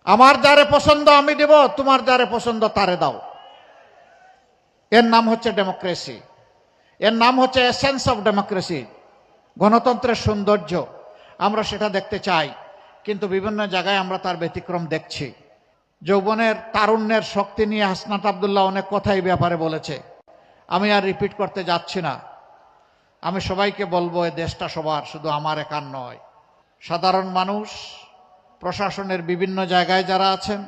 আমার যারে পছন্দ আমি দেব, তোমার যারে পছন্দ তারে দাও। এর নাম হচ্ছে ডেমোক্রেসি, এর নাম হচ্ছে এসেন্স অফ ডেমোক্রেসি, গণতন্ত্রের সৌন্দর্য। আমরা সেটা দেখতে চাই, কিন্তু বিভিন্ন জায়গায় আমরা তার ব্যতিক্রম দেখছি। যৌবনের তারুণ্যের শক্তি নিয়ে হাসনাত আব্দুল্লাহ অনেক কথাই ব্যাপারে বলেছে, আমি আর রিপিট করতে যাচ্ছি না। আমি সবাইকে বলবো, এ দেশটা সবার, শুধু আমার একার নয়। সাধারণ মানুষ, প্রশাসনের বিভিন্ন জায়গায় যারা আছেন,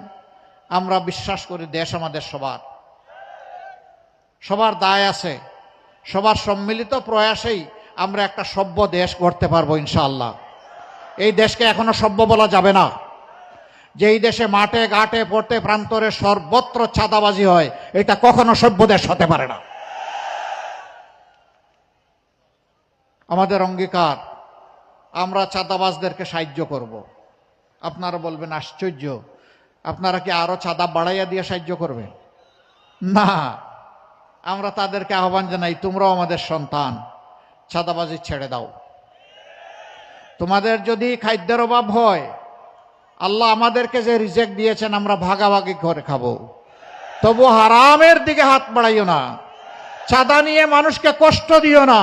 আমরা বিশ্বাস করি দেশ আমাদের সবার, সবার দায় আছে। সবার সম্মিলিত প্রয়াসেই আমরা একটা সভ্য দেশ গড়তে পারবো ইনশাআল্লাহ। এই দেশকে এখনো সভ্য বলা যাবে না। যেই দেশে মাঠে ঘাটে পড়তে প্রান্তরে সর্বত্র চাঁদাবাজি হয়, এটা কখনো সভ্য দেশ হতে পারে না। আমাদের অঙ্গীকার, আমরা চাঁদাবাজদেরকে সাহায্য করব। আপনারা বলবেন আশ্চর্য, আপনারা কি আরো চাঁদা বাড়াইয়া দিয়ে সাহায্য করবেন? না, আমরা তাদেরকে আহ্বান জানাই, তোমরাও আমাদের সন্তান, চাঁদাবাজি ছেড়ে দাও। তোমাদের যদি খাদ্যের অভাব হয়, আল্লাহ আমাদেরকে যে রিজেক্ট দিয়েছেন, আমরা ভাগাভাগি করে খাবো, তবু হারামের দিকে হাত বাড়াইও না, চাঁদা নিয়ে মানুষকে কষ্ট দিও না।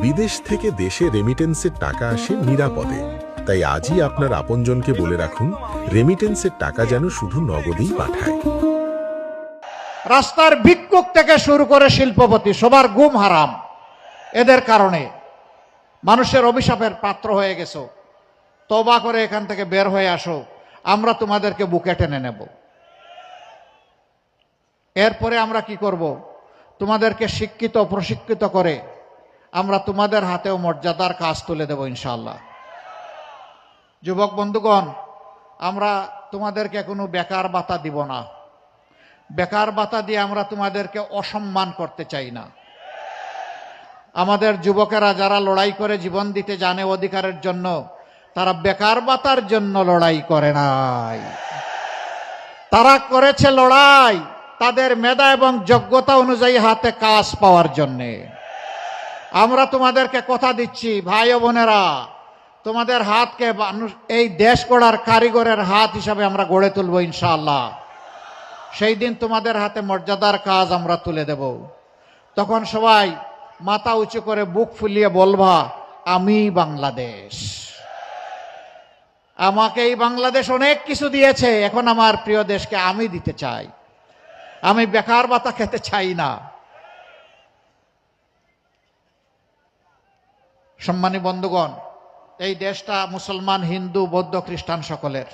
বিদেশ থেকে দেশে রেমিটেন্সের টাকা আসে নিরাপদে, তাই আজই আপনার আপনজনকে বলে রাখুন, রেমিটেন্সের টাকা যেন শুধু নগদেই পাঠায়। রাস্তার ভিক্ষুক থেকে শুরু করে শিল্পপতি, সবার ঘুম হারাম। এদের কারণে মানুষের অভিশাপের পাত্র হয়ে গেছো। তওবা করে এখান থেকে বের হয়ে আসো, আমরা তোমাদেরকে বুকে টেনে নেব। এরপরে আমরা কি করব? তোমাদেরকে শিক্ষিত প্রশিক্ষিত করে আমরা তোমাদের হাতেও মর্যাদার কাজ তুলে দেব ইনশাআল্লাহ। যুবক বন্ধুগণ, আমরা তোমাদেরকে কোনো বেকার ভাতা দিব না। বেকার ভাতা দিয়ে আমরা তোমাদেরকে অসম্মান করতে চাই না। আমাদের যুবকেরা যারা লড়াই করে জীবন দিতে জানে অধিকারের জন্য, তারা বেকার ভাতার জন্য লড়াই করে নাই। তারা করেছে লড়াই তাদের মেধা এবং যোগ্যতা অনুযায়ী হাতে কাজ পাওয়ার জন্যে। আমরা তোমাদেরকে কথা দিচ্ছি, ভাই ও বোনেরা, তোমাদের হাতকে এই দেশ গড়ার কারিগরের হাত হিসাবে আমরা গড়ে তুলব ইনশাআল্লাহ। সেই দিন তোমাদের হাতে মর্যাদার কাজ আমরা তুলে দেব। তখন সবাই মাথা উঁচু করে বুক ফুলিয়ে বলবা, আমি বাংলাদেশ। আমাকে এই বাংলাদেশ অনেক কিছু দিয়েছে, এখন আমার প্রিয় দেশকে আমি দিতে চাই। আমি বেকার ভাতা খেতে চাই না। সম্মানী বন্ধুগণ, এই দেশটা মুসলমান, হিন্দু, বৌদ্ধ, খ্রিস্টান সকলের।